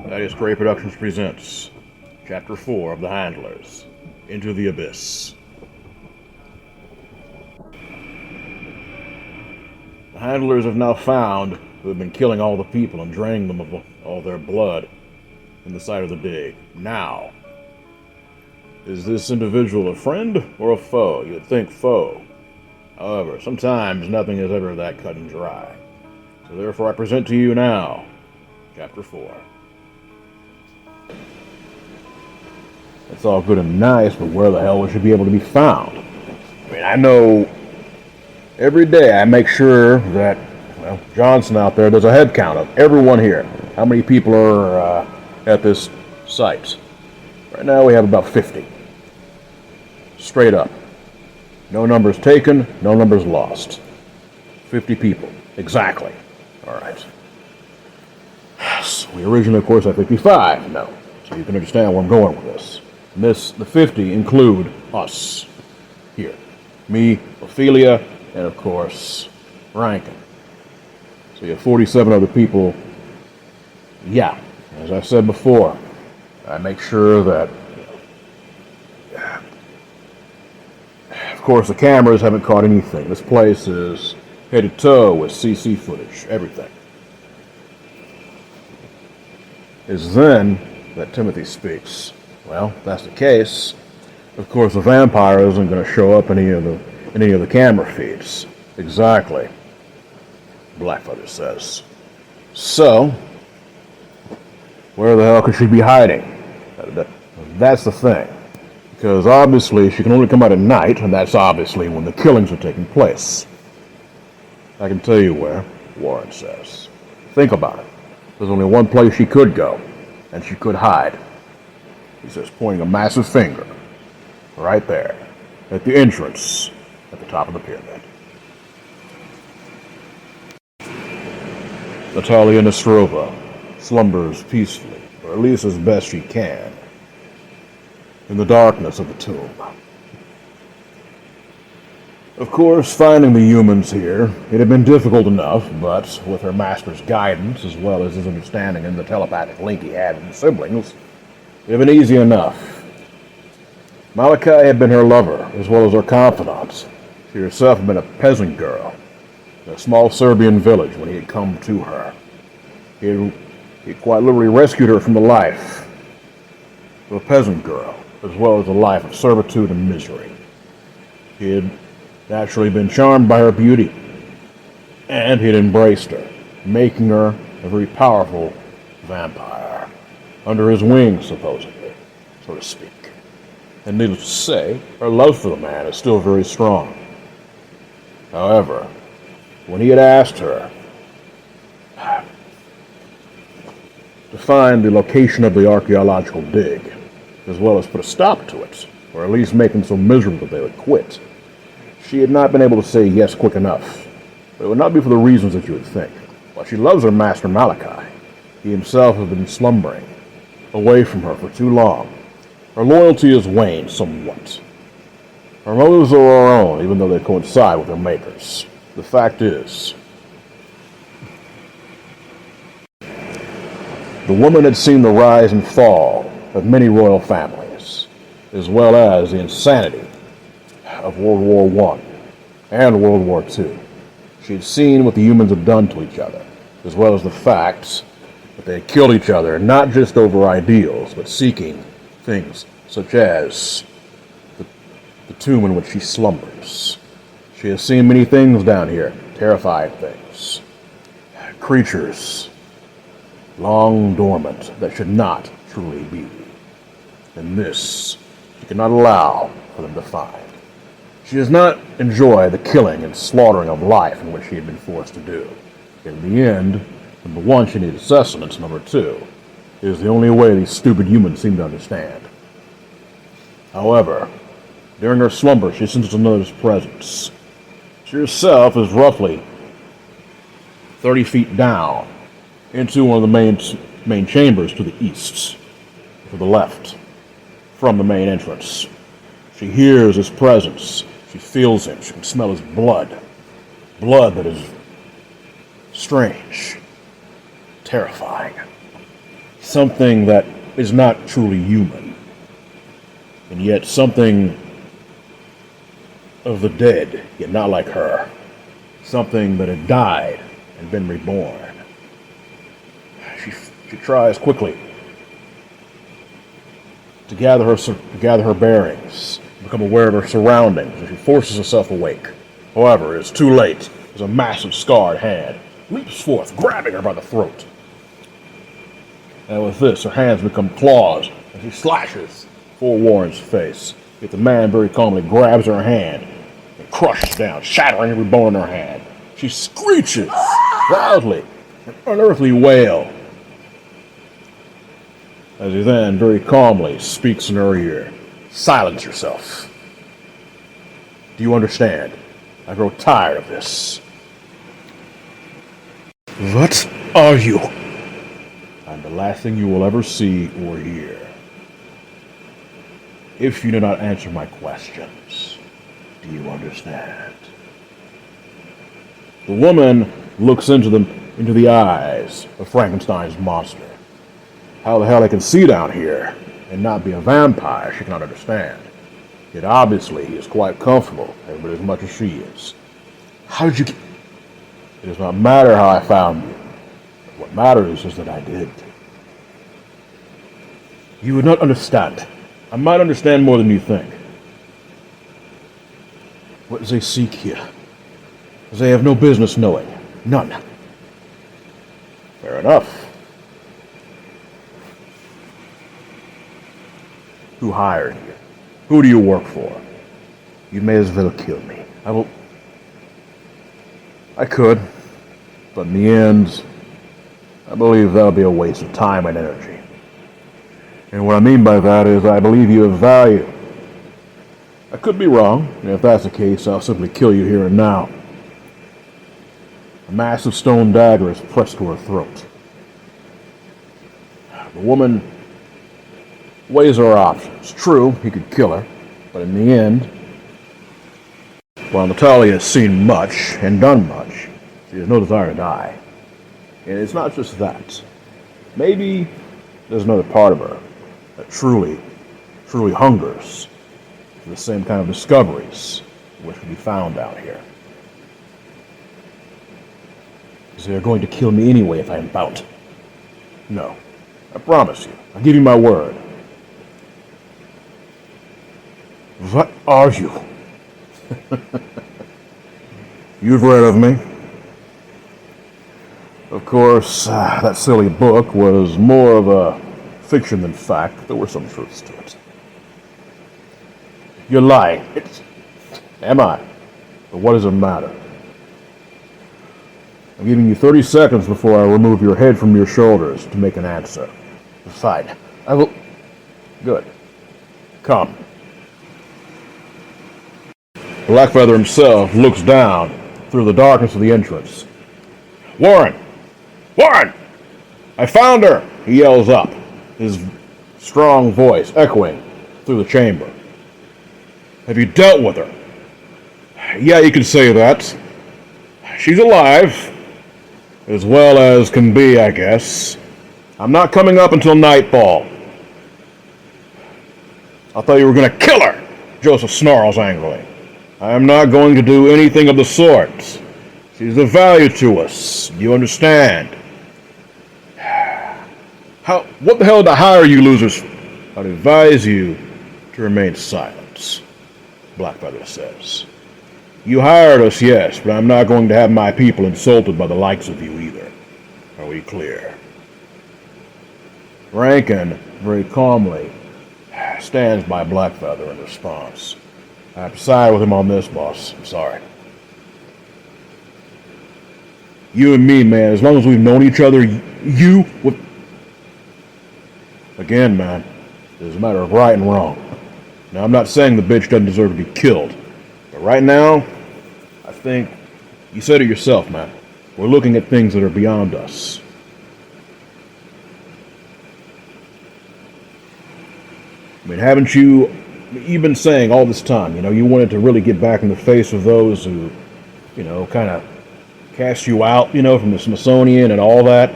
That is Stray Productions presents Chapter 4 of the Handlers, Into the Abyss. The Handlers have now found who have been killing all the people and draining them of all their blood in the site of the dig. Now, is this individual a friend or a foe? You'd think foe. However, sometimes nothing is ever that cut and dry. So therefore I present to you now, Chapter 4. It's all good and nice, but where the hell would she be able to be found? I mean, I know every day I make sure that, well, Johnson out there does a head count of everyone here. How many people are at this site? Right now we have about 50. Straight up. No numbers taken, no numbers lost. 50 people. Exactly. Alright. So we originally, of course, had 55. No. So you can understand where I'm going with this. And the 50 include us. Here. Me, Ophelia, and of course, Rankin. So you have 47 other people. Yeah. As I said before, I make sure that, of course, the cameras haven't caught anything. This place is head to toe with CC footage, everything. It's then that Timothy speaks. Well, if that's the case, of course the vampire isn't going to show up in any of the camera feeds. Exactly. Blackfeather says. So, where the hell could she be hiding? That's the thing. Because obviously she can only come out at night, and that's obviously when the killings are taking place. I can tell you where, Warren says. Think about it. There's only one place she could go, and she could hide. He says, pointing a massive finger, right there, at the entrance, at the top of the pyramid. Natalia Nestrova slumbers peacefully, or at least as best she can, in the darkness of the tomb. Of course, finding the humans here, it had been difficult enough, but with her master's guidance, as well as his understanding and the telepathic link he had with his siblings, it had been easy enough. Malachi had been her lover, as well as her confidant. She herself had been a peasant girl in a small Serbian village when he had come to her. He quite literally rescued her from the life of a peasant girl, as well as a life of servitude and misery. He had naturally been charmed by her beauty, and he had embraced her, making her a very powerful vampire, under his wings, supposedly, so to speak. And needless to say, her love for the man is still very strong. However, when he had asked her to find the location of the archaeological dig, as well as put a stop to it, or at least make them so miserable that they would quit, she had not been able to say yes quick enough. But it would not be for the reasons that you would think. While she loves her master Malachi, he himself has been slumbering away from her for too long. Her loyalty has waned somewhat. Her motives are her own, even though they coincide with her makers. The fact is, the woman had seen the rise and fall of many royal families, as well as the insanity of World War I and World War II. She had seen what the humans had done to each other, as well as the facts that they had killed each other, not just over ideals, but seeking things such as the tomb in which she slumbers. She has seen many things down here, terrifying things. Creatures long dormant that should not truly be. And this she cannot allow for them to find. She does not enjoy the killing and slaughtering of life in which she had been forced to do. In the end, number one, she needed sustenance. Number two, it is the only way these stupid humans seem to understand. However, during her slumber, she senses another's presence. She herself is roughly 30 feet down into one of the main chambers to the east, to the left, from the main entrance. She hears his presence. She feels him. She can smell his blood. Blood that is strange. terrifying. Something that is not truly human, and yet something of the dead, yet not like her. Something that had died and been reborn. She tries quickly to gather her bearings, become aware of her surroundings, and she forces herself awake. However, it's too late, as a massive scarred hand leaps forth, grabbing her by the throat. And with this, her hands become claws, and she slashes for Warren's face. Yet the man very calmly grabs her hand and crushes down, shattering every bone in her hand. She screeches loudly, an unearthly wail, as he then very calmly speaks in her ear. Silence yourself. Do you understand? I grow tired of this. What are you? I'm the last thing you will ever see or hear. If you do not answer my questions, do you understand? The woman looks into the eyes of Frankenstein's monster. How the hell they can see down here and not be a vampire, she cannot understand. Yet obviously he is quite comfortable, every bit as much as she is. How did you get... It does not matter how I found you. What matters is that I did. You would not understand. I might understand more than you think. What do they seek here? They have no business knowing. None. Fair enough. Who hired you? Who do you work for? You may as well kill me. I could, but in the end, I believe that would be a waste of time and energy. And what I mean by that is I believe you have value. I could be wrong, and if that's the case, I'll simply kill you here and now. A massive stone dagger is pressed to her throat. The woman weighs her options. True, he could kill her, but in the end, while Natalia has seen much and done much, she has no desire to die. And it's not just that. Maybe there's another part of her that truly hungers for the same kind of discoveries which can be found out here. Because they're going to kill me anyway if I am found. No, I promise you. I'll give you my word. What are you? You've read of me. Of course, that silly book was more of a fiction than fact. There were some truths to it. You're lying. Am I? But what does it matter? I'm giving you 30 seconds before I remove your head from your shoulders to make an answer. Fine. I will... Good. Come. Blackfeather himself looks down through the darkness of the entrance. Warren! Warren! I found her! He yells up, his strong voice echoing through the chamber. Have you dealt with her? Yeah, you could say that. She's alive. As well as can be, I guess. I'm not coming up until nightfall. I thought you were going to kill her, Joseph snarls angrily. I am not going to do anything of the sort. She's of value to us. You understand? What the hell did I hire you losers? I'd advise you to remain silent, Blackfeather says. You hired us, yes, but I'm not going to have my people insulted by the likes of you either. Are we clear? Rankin, very calmly, stands by Blackfeather in response. I have to side with him on this, boss. I'm sorry. You and me, man, as long as we've known each other, you would... Again, man, it's a matter of right and wrong. Now, I'm not saying the bitch doesn't deserve to be killed. But right now, I think, you said it yourself, man. We're looking at things that are beyond us. I mean, haven't you... You've been saying all this time, you wanted to really get back in the face of those who, kind of cast you out, from the Smithsonian and all that.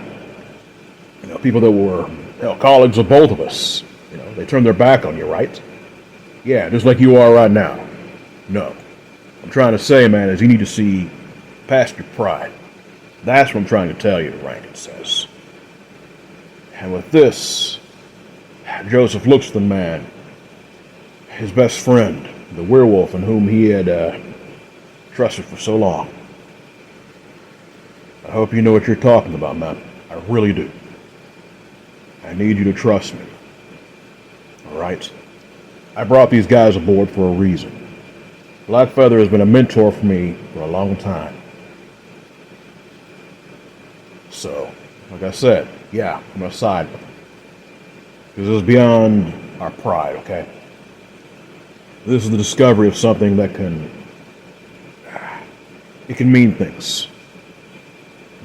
People that were colleagues of both of us. They turned their back on you, right? Yeah, just like you are right now. No. I'm trying to say, man, is you need to see past your pride. That's what I'm trying to tell you, Rankin says. And with this, Joseph looks at the man, his best friend, the werewolf in whom he had trusted for so long. I hope you know what you're talking about, man. I really do. I need you to trust me. All right? I brought these guys aboard for a reason. Blackfeather has been a mentor for me for a long time. So, like I said, yeah, I'm going to side with him. Because this is beyond our pride, okay? This is the discovery of something that it can mean things.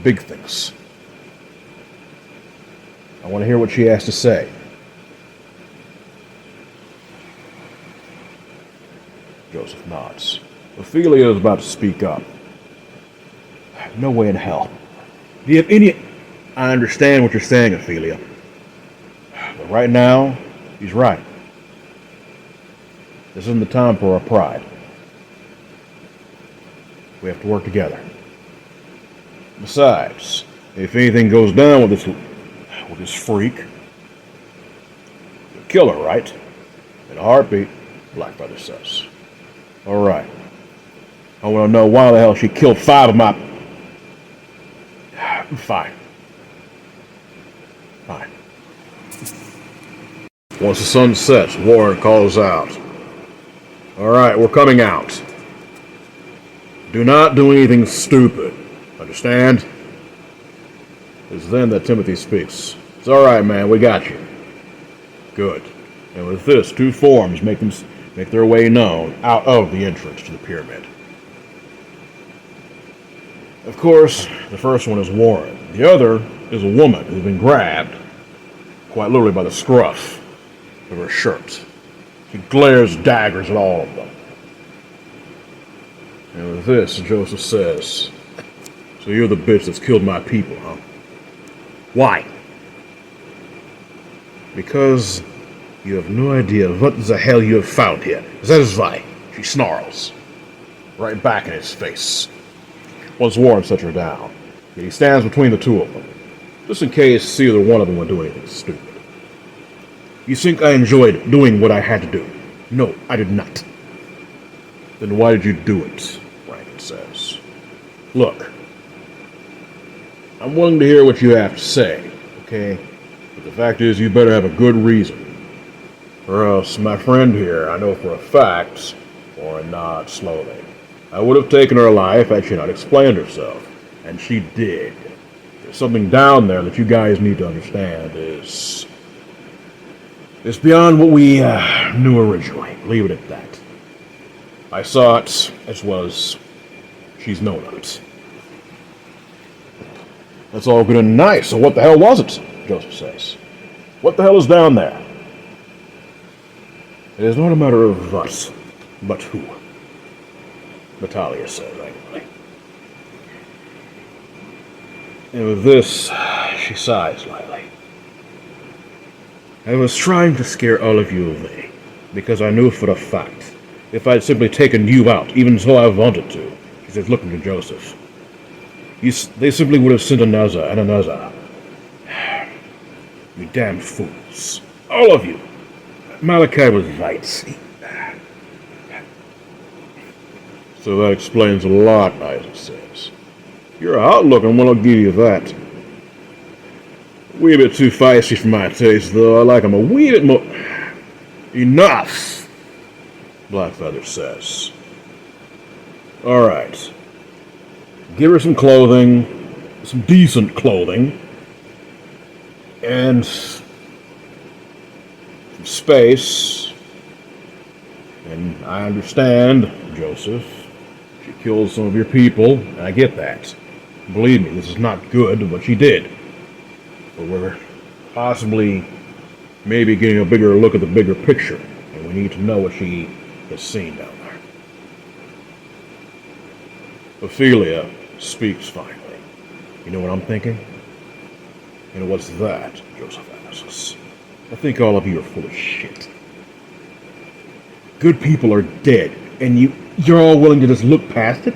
Big things. I want to hear what she has to say. Joseph nods. Ophelia is about to speak up. No way in hell. Do you have any... I understand what you're saying, Ophelia. But right now, he's right. This isn't the time for our pride. We have to work together. Besides, if anything goes down with this freak, you'll kill her, right? In a heartbeat, Blackfeather says. All right. I want to know why the hell she killed 5 of my... Fine. Fine. Once the sun sets, Warren calls out. All right, we're coming out. Do not do anything stupid. Understand? It's then that Timothy speaks. It's all right, man. We got you. Good. And with this, 2 forms make their way known out of the entrance to the pyramid. Of course, the first one is Warren. The other is a woman who's been grabbed, quite literally by the scruff of her shirt. She glares daggers at all of them. And with this, Joseph says, so you're the bitch that's killed my people, huh? Why? Because you have no idea what the hell you have found here. That is why, she snarls. Right back in his face. Once Warren sets her down, he stands between the 2 of them, just in case either one of them would do anything stupid. You think I enjoyed doing what I had to do? No, I did not. Then why did you do it? Rankin says. Look, I'm willing to hear what you have to say, okay? But the fact is, you better have a good reason. Or else, my friend here, I know for a fact, Warren nods slowly. I would have taken her life had she not explained herself. And she did. There's something down there that you guys need to understand is... It's beyond what we knew originally. Leave it at that. I saw it as well as she's known of it. That's all good and nice, so what the hell was it? Joseph says. What the hell is down there? It is not a matter of what, but who. Natalia said angrily. And with this, she sighs lightly. I was trying to scare all of you away, because I knew for a fact, if I'd simply taken you out, even so I wanted to, she says, looking to Joseph, they simply would have sent another and another. You damn fools. All of you. Malachi was right. So that explains a lot, Isaac says. You're a hot looking one, I'll give you that. A wee bit too feisty for my taste, though. I like them a wee bit more... Enough! Blackfeather says. Alright. Give her some clothing, some decent clothing, and some space. And I understand, Joseph, she killed some of your people, and I get that. Believe me, this is not good, what she did. But we're possibly maybe getting a bigger look at the bigger picture, and we need to know what she has seen down there. Ophelia speaks finally. You know what I'm thinking? And what's that? Joseph asks. I think all of you are full of shit. Good people are dead, and you're all willing to just look past it?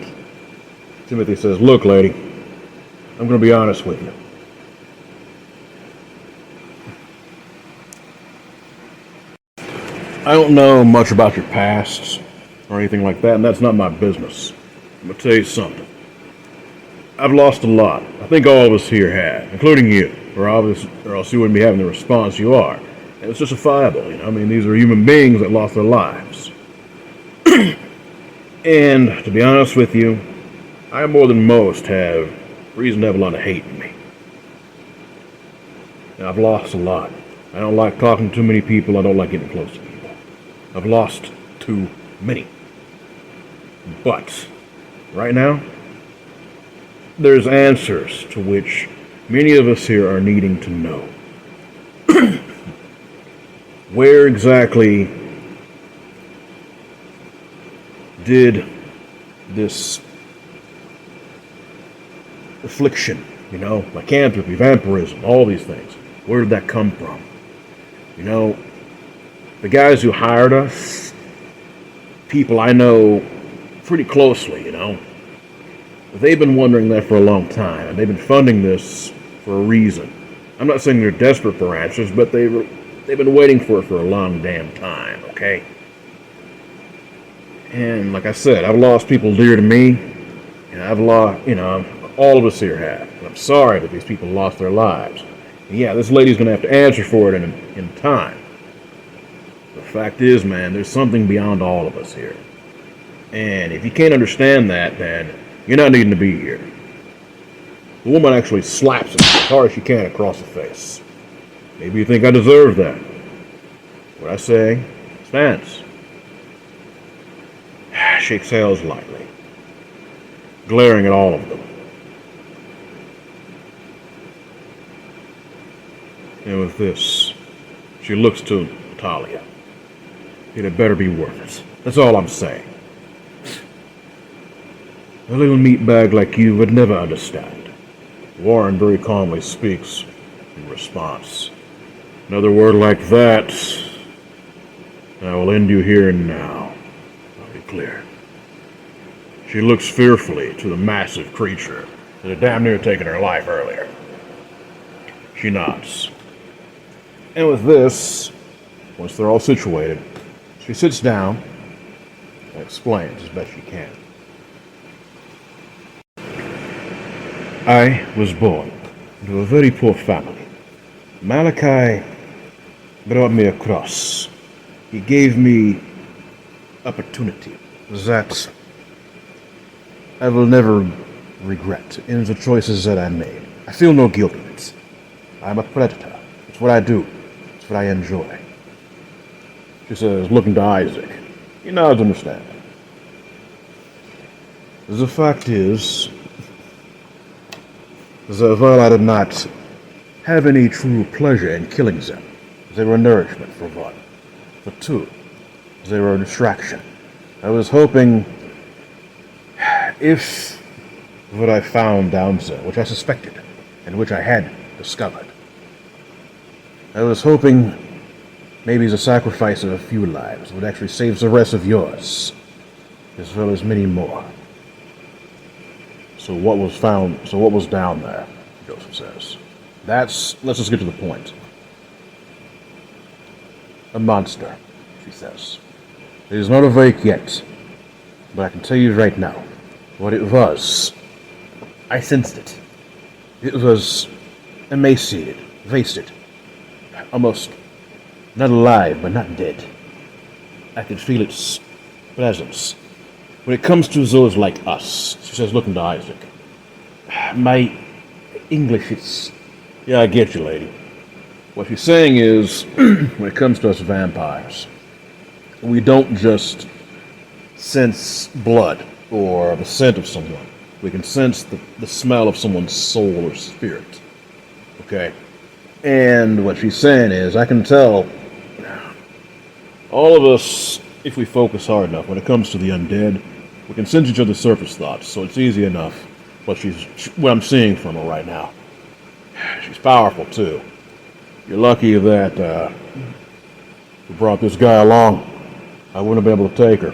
Timothy says, look, lady, I'm going to be honest with you. I don't know much about your past or anything like that, and that's not my business. I'm going to tell you something. I've lost a lot. I think all of us here have, including you, or else you wouldn't be having the response you are. And it's justifiable, you know. I mean, these are human beings that lost their lives. And to be honest with you, I more than most have reason to have a lot of hate in me. And I've lost a lot. I don't like talking to too many people. I don't like getting close to people. I've lost too many. But right now, there's answers to which many of us here are needing to know. Where exactly did this affliction, lycanthropy, vampirism, all these things, where did that come from? The guys who hired us, people I know pretty closely, they've been wondering that for a long time, and they've been funding this for a reason. I'm not saying they're desperate for answers, but they've been waiting for it for a long damn time, okay? And like I said, I've lost people dear to me, and I've lost, all of us here have. And I'm sorry that these people lost their lives. And yeah, this lady's going to have to answer for it in time. The fact is, man, there's something beyond all of us here. And if you can't understand that, then you're not needing to be here. The woman actually slaps him as hard as she can across the face. Maybe you think I deserve that. What I say stands. She exhales lightly, glaring at all of them. And with this, she looks to Talia. It had better be worth it. That's all I'm saying. A little meatbag like you would never understand. Warren very calmly speaks in response. Another word like that, I will end you here and now. I'll be clear. She looks fearfully to the massive creature that had damn near taken her life earlier. She nods. And with this, once they're all situated, she sits down and explains as best she can. I was born into a very poor family. Malachi brought me across. He gave me opportunity that I will never regret in the choices that I made. I feel no guilt in it. I'm a predator. It's what I do. It's what I enjoy. She says, looking to Isaac. He nods understanding. The fact is that while I did not have any true pleasure in killing them, they were nourishment for one. For two, they were a distraction. I was hoping if what I found down there, which I suspected, and which I had discovered, I was hoping maybe the sacrifice of a few lives would actually save the rest of yours, as well as many more. So what was down there, Joseph says. Let's just get to the point. A monster, she says. It is not awake yet, but I can tell you right now what it was. I sensed it. It was emaciated, wasted, almost not alive, but not dead. I could feel its presence. When it comes to those like us, she says, looking to Isaac. My English is... Yeah, I get you, lady. What she's saying is, when it comes to us vampires, we don't just sense blood or the scent of someone. We can sense the smell of someone's soul or spirit. Okay? And what she's saying is, I can tell all of us, if we focus hard enough, when it comes to the undead, we can sense each other's surface thoughts, so it's easy enough what I'm seeing from her right now. She's powerful, too. You're lucky that we brought this guy along. I wouldn't have been able to take her.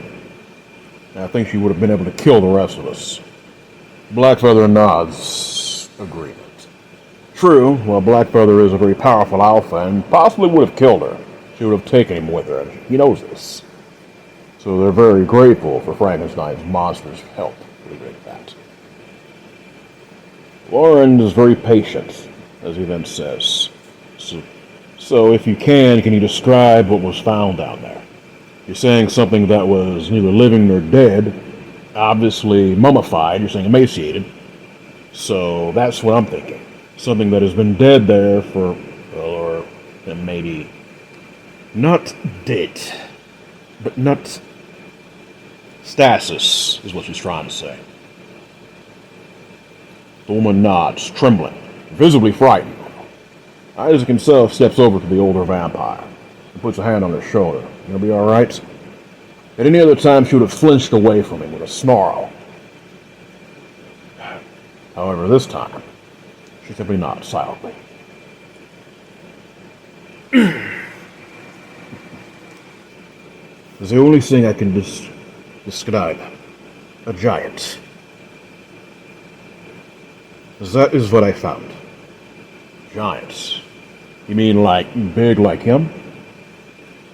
And I think she would have been able to kill the rest of us. Blackfeather nods agreement. True, while Blackfeather is a very powerful alpha and possibly would have killed her, she would have taken him with her, and he knows this. So they're very grateful for Frankenstein's monster's help. Leave it at that. Warren is very patient, as he then says. So if you can you describe what was found down there? You're saying something that was neither living nor dead, obviously mummified, you're saying emaciated. So that's what I'm thinking. Something that has been dead there for, well, or maybe not dead, but not stasis, is what she's trying to say. The woman nods, trembling, visibly frightened. Isaac himself steps over to the older vampire and puts a hand on her shoulder. You gonna be all right? At any other time, she would have flinched away from him with a snarl. However, this time, she simply nods silently. It's the only thing I can describe. A giant. That is what I found. Giants. You mean like big like him?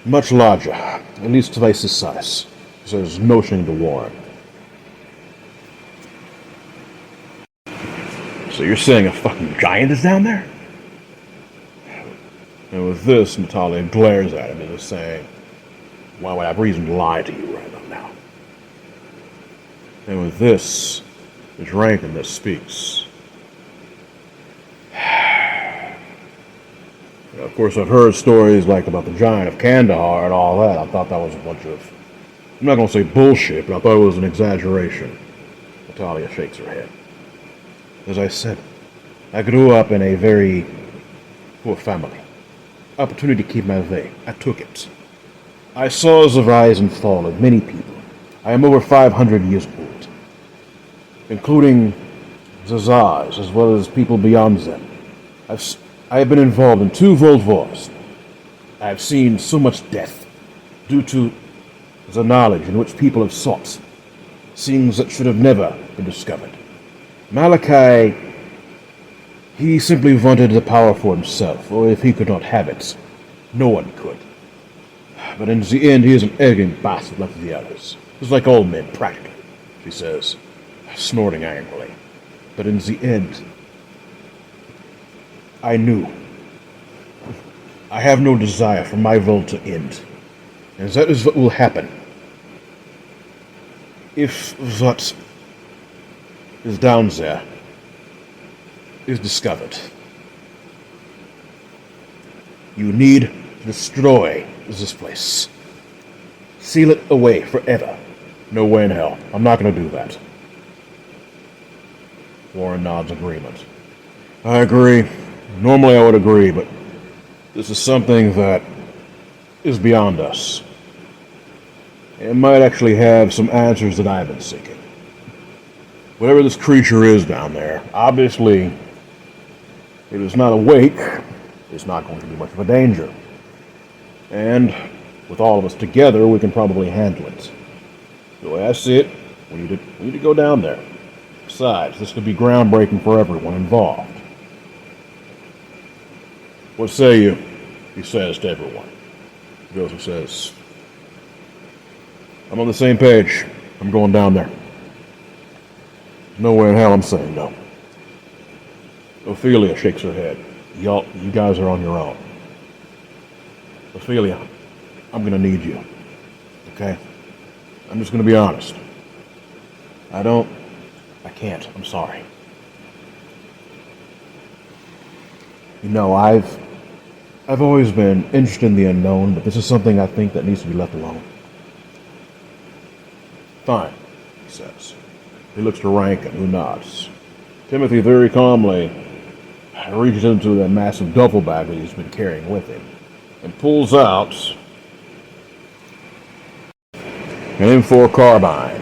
Much larger, at least twice his size, says motioning to Warren. So you're saying a fucking giant is down there? And with this, Natalia glares at him and is saying, why would I have reason to lie to you right about now? And with this, it's Rankin that speaks. Of course, I've heard stories like about the giant of Kandahar and all that. I thought that was a bunch of, I'm not going to say bullshit, but I thought it was an exaggeration. Natalia shakes her head. As I said, I grew up in a very poor family. Opportunity to keep my way. I took it. I saw the rise and fall of many people. I am over 500 years old, including the Tsars, as well as people beyond them. I have been involved in 2 world wars. I have seen so much death due to the knowledge in which people have sought, things that should have never been discovered. Malachi, he simply wanted the power for himself, or if he could not have it, no one could. But in the end, he is an arrogant bastard like the others. He's like all men, practically, she says, snorting angrily. But in the end, I knew. I have no desire for my world to end. And that is what will happen. If what is down there is discovered. You need to destroy this place. Seal it away forever. No way in hell. I'm not going to do that. Warren nods agreement. I agree. Normally I would agree, but this is something that is beyond us. It might actually have some answers that I've been seeking. Whatever this creature is down there, obviously, if it's not awake, it's not going to be much of a danger. And with all of us together, we can probably handle it. The way I see it, we need to go down there. Besides, this could be groundbreaking for everyone involved. What say you? He says to everyone. Joseph says, I'm on the same page. I'm going down there. No way in hell I'm saying no. Ophelia shakes her head. You guys are on your own. Ophelia, I'm gonna need you. Okay? I'm just gonna be honest. I can't. I'm sorry. You know, I've always been interested in the unknown, but this is something I think that needs to be left alone. Fine, he says. He looks to Rankin, who nods. Timothy very calmly reaches into that massive duffel bag that he's been carrying with him and pulls out an M4 carbine.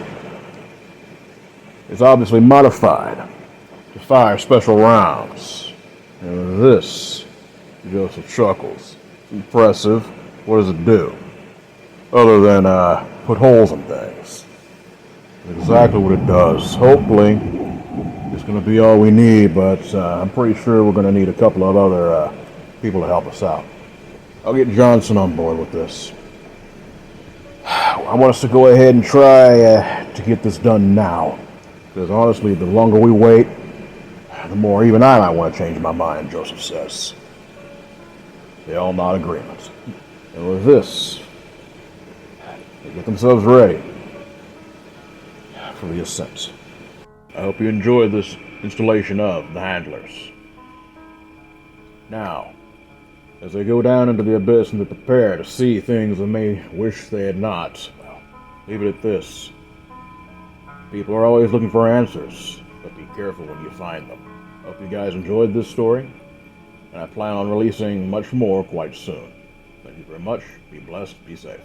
It's obviously modified to fire special rounds. And this, Joseph chuckles. It's impressive. What does it do? Other than put holes in things. That's exactly what it does. Hopefully, it's going to be all we need, but I'm pretty sure we're going to need a couple of other people to help us out. I'll get Johnson on board with this. I want us to go ahead and try to get this done now. Because honestly, the longer we wait, the more even I might want to change my mind, Joseph says. They all nod agreement. And with this, they get themselves ready for the ascent. I hope you enjoyed this installation of the Handlers. Now, as they go down into the abyss and they prepare to see things they may wish they had not, well, leave it at this. People are always looking for answers, but be careful when you find them. Hope you guys enjoyed this story, and I plan on releasing much more quite soon. Thank you very much. Be blessed. Be safe.